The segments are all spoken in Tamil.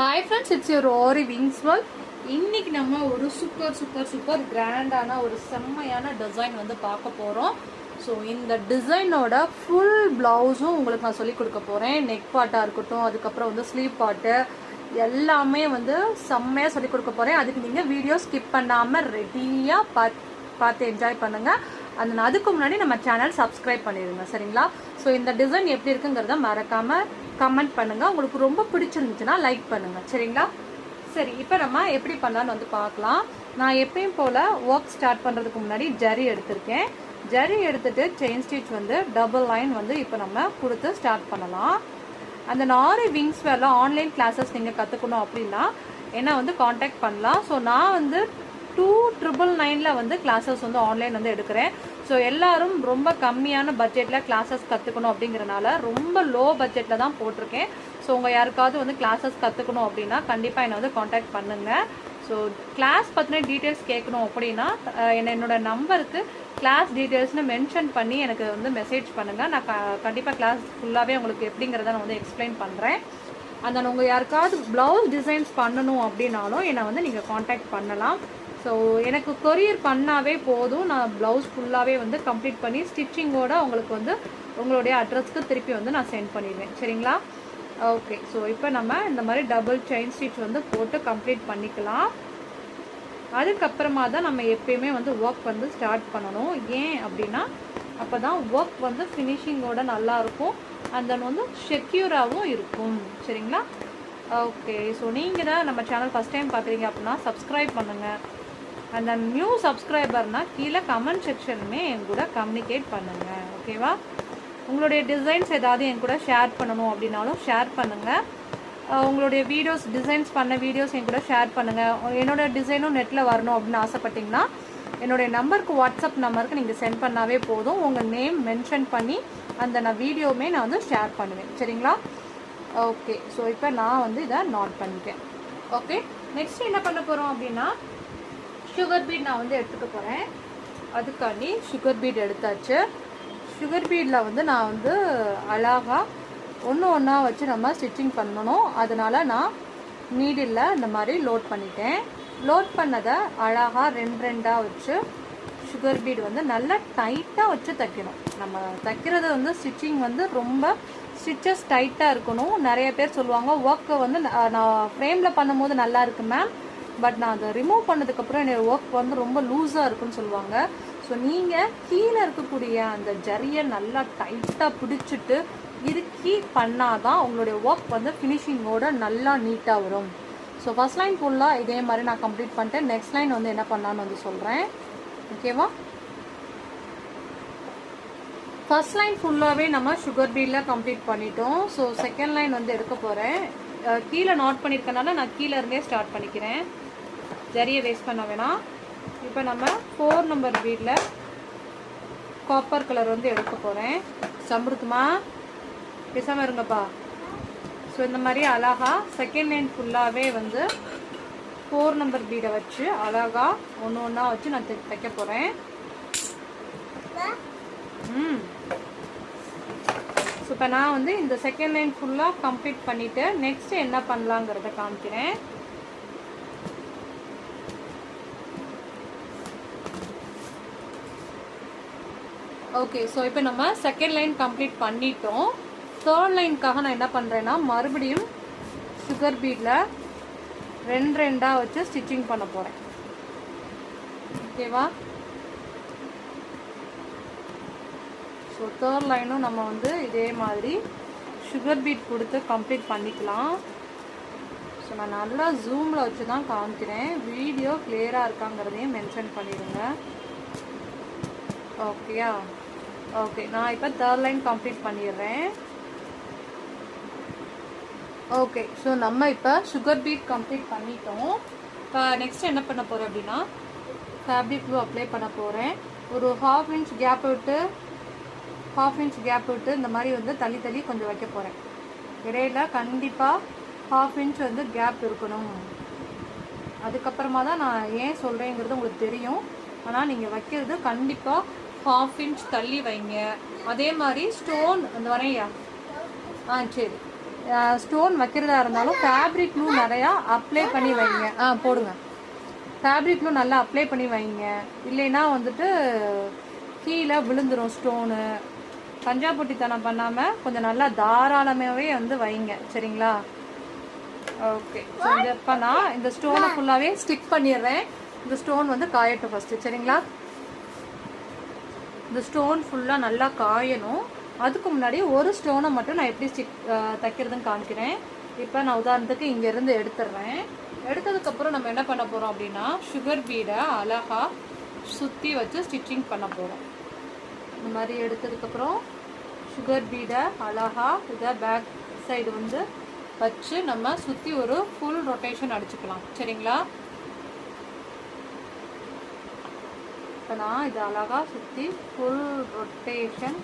Hi friends, it's your Aari Wings World. இன்னைக்கு நம்ம ஒரு சூப்பர் கிராண்டான ஒரு செம்மையான டிசைன் வந்து பார்க்க போறோம். ஸோ இந்த டிசைனோட ஃபுல் பிளவுஸும் உங்களுக்கு நான் சொல்லி கொடுக்க போறேன். நெக் பார்ட்டாக இருக்கட்டும், அதுக்கப்புறம் வந்து ஸ்லீவ் பார்ட்டு எல்லாமே வந்து செம்மையாக சொல்லி கொடுக்க போறேன். அதுக்கு நீங்கள் வீடியோ ஸ்கிப் பண்ணாமல் ரெடியாக பார்த்து என்ஜாய் பண்ணுங்க. அதுக்கு முன்னாடி நம்ம சேனல் சப்ஸ்கிரைப் பண்ணிடுங்க, சரிங்களா? ஸோ இந்த டிசைன் எப்படி இருக்குங்கிறத மறக்காம கமெண்ட் பண்ணுங்க. உங்களுக்கு ரொம்ப பிடிச்சிருந்துச்சுன்னா லைக் பண்ணுங்க, சரிங்களா? சரி, இப்போ நம்ம எப்படி பண்ணலான்னு வந்து பார்க்கலாம். நான் எப்பயும் போல ஒர்க் ஸ்டார்ட் பண்ணுறதுக்கு முன்னாடி ஜரி எடுத்திருக்கேன். ஜரி எடுத்துட்டு செயின் ஸ்டிச் வந்து டபுள் லைன் வந்து இப்போ நம்ம கொடுத்து ஸ்டார்ட் பண்ணலாம். அந்த ஆரி விங்ஸ் வேர்ல ஆன்லைன் கிளாஸஸ் நீங்கள் கற்றுக்கணும் அப்படின்னா என்ன வந்து காண்டாக்ட் பண்ணலாம். ஸோ நான் வந்து 2999 வந்து கிளாஸஸ் வந்து ஆன்லைன் வந்து எடுக்கிறேன். ஸோ எல்லாரும் ரொம்ப கம்மியான பட்ஜெட்டில் கிளாஸஸ் கற்றுக்கணும் அப்படிங்கிறனால ரொம்ப லோ பட்ஜெட்டில் தான் போட்டிருக்கேன். ஸோ உங்கள் யாருக்காவது வந்து கிளாஸஸ் கற்றுக்கணும் அப்படின்னா கண்டிப்பாக என்னை வந்து காண்டாக்ட் பண்ணுங்கள். ஸோ கிளாஸ் பற்றின டீட்டெயில்ஸ் கேட்கணும் அப்படின்னா என்னோட நம்பருக்கு கிளாஸ் டீட்டெயில்ஸ்னு மென்ஷன் பண்ணி எனக்கு வந்து மெசேஜ் பண்ணுங்கள். நான் கண்டிப்பாக கிளாஸ் ஃபுல்லாகவே உங்களுக்கு எப்படிங்கிறத நான் வந்து எக்ஸ்பிளைன் பண்ணுறேன். அந்த உங்கள் யாருக்காவது ப்ளவுஸ் டிசைன்ஸ் பண்ணணும் அப்படின்னாலும் என்னை வந்து நீங்கள் காண்டாக்ட் பண்ணலாம். ஸோ எனக்கு கொரியர் பண்ணாவே போதும், நான் ப்ளவுஸ் ஃபுல்லாகவே வந்து கம்ப்ளீட் பண்ணி ஸ்டிச்சிங்கோடு உங்களுக்கு வந்து உங்களுடைய அட்ரஸ்க்கு திருப்பி வந்து நான் சென்ட் பண்ணிடுவேன், சரிங்களா? ஓகே, ஸோ இப்போ நம்ம இந்த மாதிரி டபுள் செயின் ஸ்டிச் வந்து போட்டு கம்ப்ளீட் பண்ணிக்கலாம். அதுக்கப்புறமா தான் நம்ம எப்பயுமே வந்து ஒர்க் வந்து ஸ்டார்ட் பண்ணணும். ஏன் அப்படின்னா அப்போ தான் ஒர்க் வந்து ஃபினிஷிங்கோட நல்லாயிருக்கும், அந்த வந்து செக்யூராகவும் இருக்கும், சரிங்களா? ஓகே, ஸோ நீங்கள் தான் நம்ம சேனல் ஃபஸ்ட் டைம் பார்க்குறீங்க அப்படின்னா சப்ஸ்கிரைப் பண்ணுங்கள். அந்த நியூ சப்ஸ்கிரைபர்னால் கீழே கமெண்ட் செக்ஷனுமே என் கூட கம்யூனிகேட் பண்ணுங்கள், ஓகேவா? உங்களுடைய டிசைன்ஸ் ஏதாவது என் கூட ஷேர் பண்ணணும் அப்படின்னாலும் ஷேர் பண்ணுங்கள். உங்களுடைய வீடியோஸ் டிசைன்ஸ் பண்ண வீடியோஸ் என் கூட ஷேர் பண்ணுங்கள். என்னோடய டிசைனும் நெட்டில் வரணும் அப்படின்னு ஆசைப்பட்டிங்கன்னா என்னுடைய நம்பருக்கு வாட்ஸ்அப் நம்பருக்கு நீங்கள் சென்ட் பண்ணாவே போதும். உங்கள் நேம் மென்ஷன் பண்ணி அந்த வீடியோவுமே நான் வந்து ஷேர் பண்ணுவேன், சரிங்களா? ஓகே, ஸோ இப்போ நான் வந்து இதை நோட் பண்ணிட்டேன். ஓகே, நெக்ஸ்ட் என்ன பண்ண போகிறோம் அப்படின்னா சுகர் பீட் நான் வந்து எடுத்துக்க போகிறேன். அதுக்காண்டி சுகர் பீட் எடுத்தாச்சு. சுகர் பீடில் வந்து நான் வந்து அழகாக ஒன்றா வச்சு நம்ம ஸ்டிச்சிங் பண்ணணும். அதனால் நான் நீடில் இந்த மாதிரி லோட் பண்ணிட்டேன். லோட் பண்ணதை அழகாக ரெண்டாக வச்சு சுகர் பீட் வந்து நல்லா டைட்டாக வச்சு தைக்கணும். நம்ம தைக்கிறது வந்து ஸ்டிச்சிங் வந்து ரொம்ப ஸ்டிச்சஸ் டைட்டாக இருக்கணும். நிறைய பேர் சொல்லுவாங்க ஒர்க்கை வந்து நான் ஃப்ரேமில் பண்ணும்போது நல்லா இருக்கு மேம், பட் நான் அதை ரிமூவ் பண்ணதுக்கப்புறம் என்னோடய ஒர்க் வந்து ரொம்ப லூஸாக இருக்குன்னு சொல்லுவாங்க. ஸோ நீங்கள் கீழே இருக்கக்கூடிய அந்த ஜரியை நல்லா டைட்டாக பிடிச்சிட்டு இறுக்கி பண்ணாதான் உங்களுடைய ஒர்க் வந்து ஃபினிஷிங்கோட நல்லா நீட்டாக வரும். ஸோ ஃபஸ்ட் லைன் ஃபுல்லாக இதே மாதிரி நான் கம்ப்ளீட் பண்ணிட்டேன். நெக்ஸ்ட் லைன் வந்து என்ன பண்ணான்னு வந்து சொல்கிறேன், ஓகேவா? ஃபஸ்ட் லைன் ஃபுல்லாகவே நம்ம சுகர் பீடில் கம்ப்ளீட் பண்ணிட்டோம். ஸோ செகண்ட் லைன் வந்து எடுக்க போகிறேன். கீழே நோட் பண்ணியிருக்கனால நான் கீழே இருந்தே ஸ்டார்ட் பண்ணிக்கிறேன், ஜரியை வேஸ்ட் பண்ண வேணாம். இப்போ நம்ம 4 நம்பர் பீடில் காப்பர் கலர் வந்து எடுக்க போகிறேன். சம்பருத்துமா பேசாமல் இருங்கப்பா. ஸோ இந்த மாதிரி அழகா செகண்ட் லைன் ஃபுல்லாகவே வந்து 4 நம்பர் பீடை வச்சு அழகா ஒன்றா வச்சு நான் தைக்க போகிறேன். ஸோ இப்போ நான் வந்து இந்த செகண்ட் லைன் ஃபுல்லாக கம்ப்ளீட் பண்ணிவிட்டு நெக்ஸ்ட் என்ன பண்ணலாங்கிறத காமிக்கிறேன். ஓகே, ஸோ இப்போ நம்ம செகண்ட் லைன் கம்ப்ளீட் பண்ணிட்டோம். தேர்ட் லைனுக்காக நான் என்ன பண்ணுறேன்னா மறுபடியும் சுகர் பீடில் ரெண்டாக வச்சு ஸ்டிச்சிங் பண்ண போகிறேன், ஓகேவா? ஸோ தேர்ட் லைனும் நம்ம வந்து இதே மாதிரி சுகர் பீட் கொடுத்து கம்ப்ளீட் பண்ணிக்கலாம். ஸோ நான் நல்லா ஜூமில் வச்சு தான் காமிக்கிறேன், வீடியோ கிளியராக இருக்காங்கிறதையும் மென்ஷன் பண்ணிடுங்க, ஓகேயா? ஓகே, நான் இப்போ தேர்ட் லைன் கம்ப்ளீட் பண்ணிடுறேன். ஓகே, ஸோ நம்ம இப்போ சுகர் பீட் கம்ப்ளீட் பண்ணிட்டோம். இப்போ நெக்ஸ்ட் என்ன பண்ண போகிறேன் அப்படின்னா ஃபேப்ரிக் க்ளூ அப்ளை பண்ண போகிறேன். ஒரு ½ இன்ச் கேப் விட்டு இந்த மாதிரி வந்து தள்ளி கொஞ்சம் வைக்க போகிறேன். இடையில கண்டிப்பாக ½ இன்ச் வந்து கேப் இருக்கணும். அதுக்கப்புறமா தான் நான் ஏன் சொல்கிறேங்கிறது உங்களுக்கு தெரியும். ஆனால் நீங்கள் வைக்கிறது கண்டிப்பாக ½ இன்ச் தள்ளி வைங்க. அதே மாதிரி ஸ்டோன் அந்த வரையா சரி ஸ்டோன் வைக்கிறதா இருந்தாலும் ஃபேப்ரிக் க்ளூ நிறையா அப்ளை பண்ணி வைங்க. போடுங்க. ஃபேப்ரிக் க்ளூ நல்லா அப்ளை பண்ணி வைங்க, இல்லைன்னா வந்துட்டு கீழே விழுந்துடும் ஸ்டோனு. கஞ்சாப்பொட்டித்தனம் பண்ணாமல் கொஞ்சம் நல்லா தாராளமாகவே வந்து வைங்க, சரிங்களா? ஓகே, ஸோ இப்போ நான் இந்த ஸ்டோனை ஃபுல்லாகவே ஸ்டிக் பண்ணிடுறேன். இந்த ஸ்டோன் வந்து காயட்டும் ஃபஸ்ட்டு, சரிங்களா? இந்த ஸ்டோன் ஃபுல்லாக நல்லா காயணும். அதுக்கு முன்னாடி ஒரு ஸ்டோனை மட்டும் நான் எப்படி தைக்கிறதுன்னு காமிக்கிறேன். இப்போ நான் உதாரணத்துக்கு இங்கேருந்து எடுத்துடுறேன். எடுத்ததுக்கப்புறம் நம்ம என்ன பண்ண போகிறோம் அப்படின்னா, சுகர் பீடை அழகாக சுற்றி வச்சு ஸ்டிச்சிங் பண்ண போகிறோம். இந்த மாதிரி எடுத்ததுக்கப்புறம் சுகர் பீடை அழகாக இதை பேக் சைடு வந்து வச்சு நம்ம சுற்றி ஒரு ஃபுல் ரொட்டேஷன் அடிச்சுக்கலாம், சரிங்களா? இப்போ நான் இதை அழகாக சுற்றி ஃபுல் ரொட்டேஷன்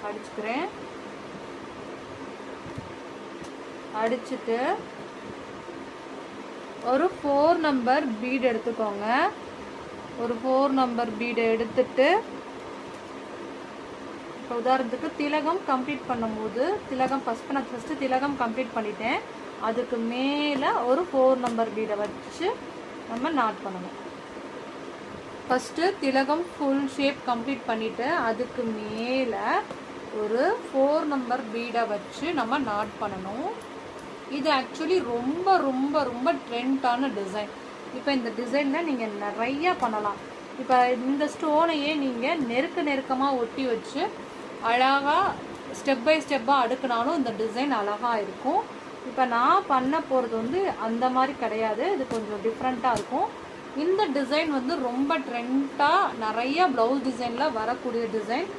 அடிச்சுக்கிறேன். அடிச்சுட்டு ஒரு 4 நம்பர் பீடு எடுத்துக்கோங்க. ஒரு 4 நம்பர் பீடை எடுத்துட்டு, இப்போ உதாரணத்துக்கு திலகம் கம்ப்ளீட் பண்ணும்போது திலகம் ஃபஸ்ட்டு திலகம் கம்ப்ளீட் பண்ணிட்டேன். அதுக்கு மேலே ஒரு 4 நம்பர் பீடை வச்சு நம்ம நாட் பண்ணணும். ஃபஸ்ட்டு திலகம் ஃபுல் ஷேப் கம்ப்ளீட் பண்ணிவிட்டு அதுக்கு மேலே ஒரு 4 நம்பர் பீடை வச்சு நம்ம நாட் பண்ணணும். இது ஆக்சுவலி ரொம்ப ரொம்ப ரொம்ப ட்ரெண்டான டிசைன். இப்போ இந்த டிசைனில் நீங்கள் நிறையா பண்ணலாம். இப்போ இந்த ஸ்டோனையே நீங்கள் நெருக்கமாக ஒட்டி வச்சு அழகாக ஸ்டெப் பை ஸ்டெப்பாக அடுக்கினாலும் இந்த டிசைன் அழகாக இருக்கும். இப்போ நான் பண்ண போகிறது வந்து அந்த மாதிரி கிடையாது, இது கொஞ்சம் டிஃப்ரெண்ட்டாக இருக்கும். இந்த டிசைன் வந்து ரொம்ப ட்ரெண்டாக நிறைய ப்ளவுஸ் டிசைனில் வரக்கூடிய டிசைன்.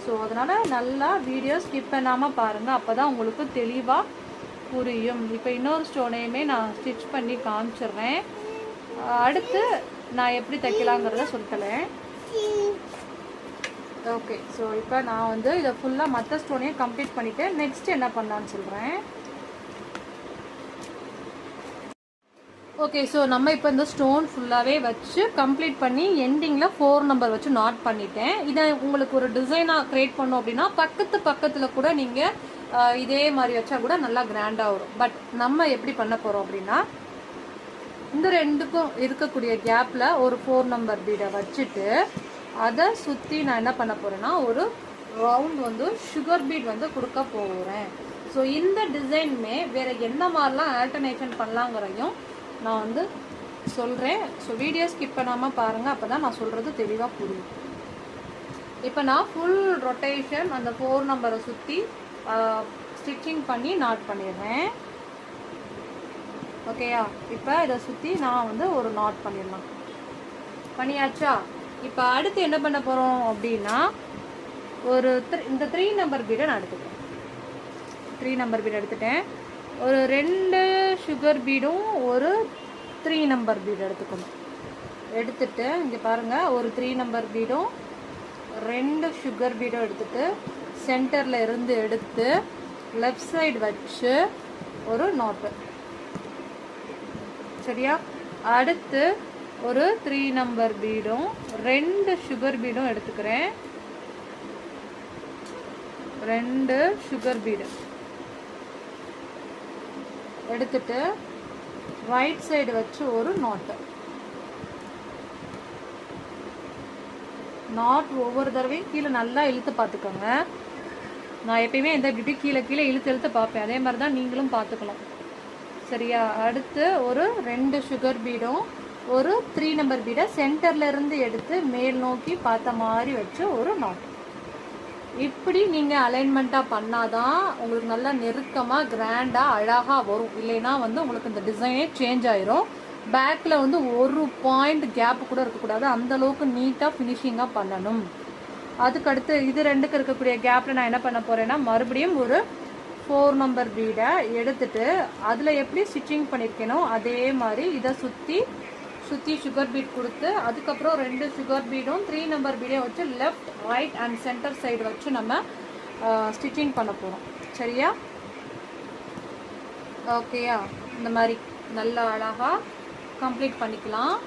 ஸோ அதனால் நல்லா வீடியோ ஸ்கிப் பண்ணாமல் பாருங்கள், அப்போ தான் உங்களுக்கு தெளிவாக புரியும். இப்போ இன்னொரு ஸ்டோனையுமே நான் ஸ்டிச் பண்ணி காமிச்சிடுறேன். அடுத்து நான் எப்படி தைக்கலாங்கிறத சொல்லிட்டேன். ஓகே, ஸோ இப்போ நான் வந்து இதை ஃபுல்லாக மற்ற ஸ்டோனையும் கம்ப்ளீட் பண்ணிவிட்டு நெக்ஸ்ட் என்ன பண்ணலான்னு சொல்கிறேன். ஓகே, ஸோ நம்ம இப்போ இந்த ஸ்டோன் ஃபுல்லாகவே வச்சு கம்ப்ளீட் பண்ணி எண்டிங்கில் 4 நம்பர் வச்சு நாட் பண்ணிட்டேன். இதை உங்களுக்கு ஒரு டிசைனாக க்ரியேட் பண்ணோம் அப்படின்னா பக்கத்தில் கூட நீங்கள் இதே மாதிரி வச்சா கூட நல்லா கிராண்டாக வரும். பட் நம்ம எப்படி பண்ண போகிறோம் அப்படின்னா, இந்த ரெண்டுக்கும் இருக்கக்கூடிய கேப்பில் ஒரு 4 நம்பர் பீடை வச்சுட்டு அதை சுற்றி நான் என்ன பண்ண போகிறேன்னா ஒரு ரவுண்ட் வந்து சுகர் பீட் வந்து கொடுக்க போகிறேன். ஸோ இந்த டிசைனுமே வேறு என்ன மாதிரிலாம் ஆல்டர்னேஷன் பண்ணலாங்கிறதையும் நான் வந்து சொல்கிறேன். ஸோ வீடியோ ஸ்கிப் பண்ணாமல் பாருங்கள், அப்போ தான் நான் சொல்கிறது தெளிவாக புரியும். இப்போ நான் ஃபுல் ரொட்டேஷன் அந்த 4 நம்பரை சுற்றி ஸ்டிச்சிங் பண்ணி நாட் பண்ணிடுறேன். ஓகேயா? இப்போ இதை சுற்றி நான் வந்து ஒரு நாட் பண்ணிடலாம். பண்ணியாச்சா? இப்போ அடுத்து என்ன பண்ண போகிறோம் அப்படின்னா, ஒரு இந்த 3 நம்பர் பீடை நான் எடுத்துக்கிறேன். 3 நம்பர் பீடை எடுத்துட்டேன். ஒரு 2 சுகர் பீடும் ஒரு 3 நம்பர் பீடு எடுத்துக்கணும். எடுத்துட்டு இங்கே பாருங்கள், ஒரு 3 நம்பர் பீடும் 2 சுகர் பீடும் எடுத்துட்டு சென்டரில் இருந்து எடுத்து லெஃப்ட் சைடு வச்சு ஒரு நாட்டு, சரியா? அடுத்து ஒரு 3 நம்பர் பீடும் 2 சுகர் பீடும் எடுத்துக்கிறேன். 2 சுகர் பீடு எடுத்துட்டு ரைட் சைடு வச்சு ஒரு நாட். ஒவ்வொரு தடவையும் கீழே நல்லா இழுத்து பார்த்துக்கோங்க. நான் எப்பயுமே எந்த இப்படி கீழே இழுத்து பார்ப்பேன், அதே மாதிரி தான் நீங்களும் பார்த்துக்கலாம், சரியா? அடுத்து ஒரு 2 சுகர் பீடும் ஒரு 3 நம்பர் பீடை சென்டர்ல இருந்து எடுத்து மேல் நோக்கி பார்த்த மாதிரி வச்சு ஒரு நாட். இப்படி நீங்கள் அலைன்மெண்ட்டாக பண்ணாதான் உங்களுக்கு நல்லா நெருக்கமாக கிராண்டாக அழகாக வரும். இல்லைன்னா வந்து உங்களுக்கு இந்த டிசைனே சேஞ்ச் ஆயிரும். பேக்கில் வந்து ஒரு பாயிண்ட் கேப்பு கூட இருக்கக்கூடாது, அந்தளவுக்கு நீட்டாக ஃபினிஷிங்காக பண்ணணும். அதுக்கடுத்து இது ரெண்டுக்கு இருக்கக்கூடிய கேப்பில் நான் என்ன பண்ண போகிறேன்னா, மறுபடியும் ஒரு 4 நம்பர் பீடை எடுத்துட்டு அதில் எப்படி ஸ்டிச்சிங் பண்ணியிருக்கேனோ அதே மாதிரி இதை சுற்றி சுகர் பீட் கொடுத்து அதுக்கப்புறம் 2 சுகர் பீடும் 3 நம்பர் பீடையும் வச்சு left right and centre side வச்சு நம்ம ஸ்டிச்சிங் பண்ண போகிறோம், சரியா? ஓகேயா? இந்த மாதிரி நல்லா அழகாக கம்ப்ளீட் பண்ணிக்கலாம்.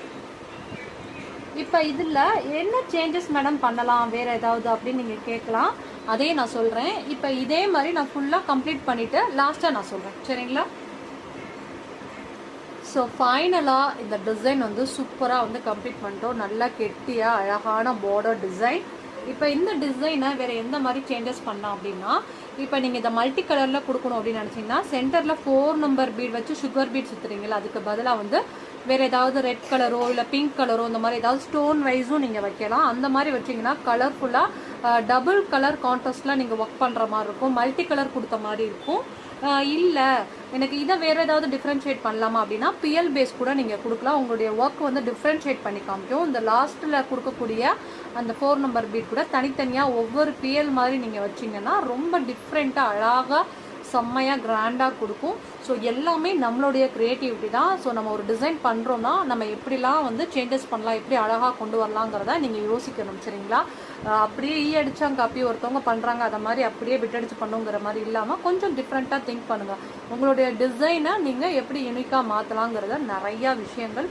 இப்போ இதில் என்ன சேஞ்சஸ் மேடம் பண்ணலாம் வேறு ஏதாவது அப்படின்னு நீங்கள் கேட்கலாம். அதே நான் சொல்கிறேன். இப்போ இதே மாதிரி நான் ஃபுல்லாக கம்ப்ளீட் பண்ணிவிட்டு லாஸ்ட்டாக நான் சொல்கிறேன், சரிங்களா? ஸோ ஃபைனலாக இந்த டிசைன் வந்து சூப்பராக வந்து கம்ப்ளீட் பண்ணிட்டோம். நல்லா கெட்டியாக அழகான பார்டர் டிசைன். இப்போ இந்த டிசைனை வேறு எந்த மாதிரி சேஞ்சஸ் பண்ணலாம் அப்படின்னா, இப்போ நீங்கள் இதை மல்டி கலரில் கொடுக்கணும் அப்படின்னு நினச்சிங்கன்னா சென்டரில் 4 நம்பர் பீட் வச்சு சுகர் பீட் சுற்றுறீங்களா, அதுக்கு பதிலாக வந்து வேறு ஏதாவது ரெட் கலரோ இல்லை பிங்க் கலரோ இந்த மாதிரி ஏதாவது ஸ்டோன் வைஸும் நீங்கள் வைக்கலாம். அந்த மாதிரி வச்சிங்கன்னா கலர்ஃபுல்லாக டபுள் கலர் கான்ட்ராஸ்டில் நீங்கள் ஒர்க் பண்ணுற மாதிரி இருக்கும். மல்டி கலர் கொடுத்த மாதிரி இருக்கும். இல்லை எனக்கு இதை வேறு ஏதாவது டிஃப்ரென்ஷியேட் பண்ணலாமா அப்படின்னா பிஎல் பேஸ் கூட நீங்கள் கொடுக்கலாம். உங்களுடைய ஒர்க் வந்து டிஃப்ரென்ஷியேட் பண்ணி காமிக்கும். இந்த லாஸ்ட்டில் கொடுக்கக்கூடிய அந்த 4 நம்பர் பீட் கூட தனித்தனியாக ஒவ்வொரு பிஎல் மாதிரி நீங்கள் வச்சிங்கன்னா ரொம்ப டிஃப்ரெண்ட்டாக அழகாக செம்மையாக கிராண்டாக கொடுக்கும். ஸோ எல்லாமே நம்மளுடைய க்ரியேட்டிவிட்டி தான். ஸோ நம்ம ஒரு டிசைன் பண்ணுறோன்னா நம்ம எப்படிலாம் வந்து சேஞ்சஸ் பண்ணலாம், எப்படி அழகாக கொண்டு வரலாங்கிறத நீங்கள் யோசிக்கணும், சரிங்களா? அப்படியே அடிச்சாங்க காப்பி ஒருத்தவங்க பண்ணுறாங்க அதை மாதிரி அப்படியே விட்டடிச்சு பண்ணுங்கிற மாதிரி இல்லாமல் கொஞ்சம் டிஃப்ரெண்ட்டாக திங்க் பண்ணுங்கள். உங்களுடைய டிசைனை நீங்கள் எப்படி யூனிக்காக மாற்றலாங்கிறத நிறையா விஷயங்கள்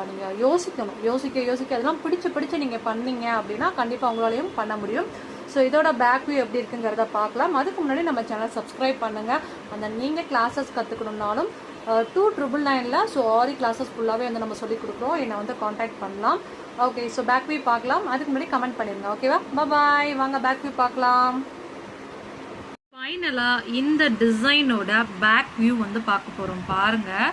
நீங்கள் யோசிக்கணும். யோசிக்க அதெல்லாம் பிடிச்சு நீங்கள் பண்ணீங்க அப்படின்னா கண்டிப்பாக உங்களாலையும் பண்ண முடியும். ஸோ இதோட பேக் வியூ எப்படி இருக்குங்கிறத பார்க்கலாம். அதுக்கு முன்னாடி நம்ம சேனல் சப்ஸ்கிரைப் பண்ணுங்கள். அந்த நீங்கள் கிளாஸஸ் கற்றுக்கணும்னாலும் 2999ல் ஸோ ஆரி கிளாஸஸ் ஃபுல்லாகவே வந்து நம்ம சொல்லிக் கொடுக்குறோம். என்னை வந்து காண்டாக்ட் பண்ணலாம். ஓகே, ஸோ பேக் வியூ பார்க்கலாம். அதுக்கு முன்னாடி கமெண்ட் பண்ணிடுங்க, ஓகேவா? பாய். வாங்க பேக் வியூ பார்க்கலாம். ஃபைனலாக இந்த டிசைனோட பேக் வியூ வந்து பார்க்க போகிறோம். பாருங்கள்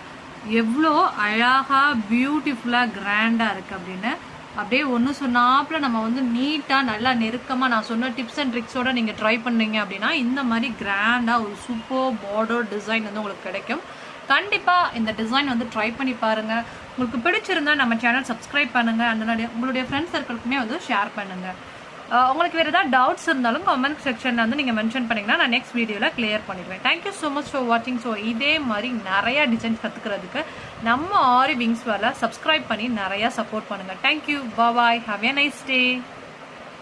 எவ்வளோ அழகாக பியூட்டிஃபுல்லாக கிராண்டாக இருக்குது அப்படின்னு. அப்படியே ஒன்று சொன்னாப்புல நம்ம வந்து நீட்டாக நல்லா நெருக்கமாக நான் சொன்ன டிப்ஸ் அண்ட் ட்ரிக்ஸோட நீங்கள் ட்ரை பண்ணீங்க அப்படின்னா இந்த மாதிரி கிராண்டாக ஒரு சூப்பர் பார்டர் டிசைன் வந்து உங்களுக்கு கிடைக்கும். கண்டிப்பாக இந்த டிசைன் வந்து ட்ரை பண்ணி பாருங்கள். உங்களுக்கு பிடிச்சிருந்தா நம்ம சேனல் சப்ஸ்கிரைப் பண்ணுங்கள். அந்த உங்களுடைய ஃப்ரெண்ட்ஸ் சர்க்கிளுக்குமே வந்து ஷேர் பண்ணுங்கள். உங்களுக்கு வேறு ஏதாவது டவுட்ஸ் இருந்தாலும் கமெண்ட் செக்ஷனில் வந்து நீங்கள் மென்ஷன் பண்ணிங்கன்னா நான் நெக்ஸ்ட் வீடியோவில் கிளியர் பண்ணிடுவேன். தேங்க்யூ ஸோ மச் ஃபார் வாட்சிங். ஸோ இதே மாதிரி நிறையா டிசைன்ஸ் கற்றுக்கிறதுக்கு நம்ம ஆரி விங்ஸ் வேலை சப்ஸ்கிரைப் பண்ணி நிறையா சப்போர்ட் பண்ணுங்கள். Thank you. Bye. Have a nice day.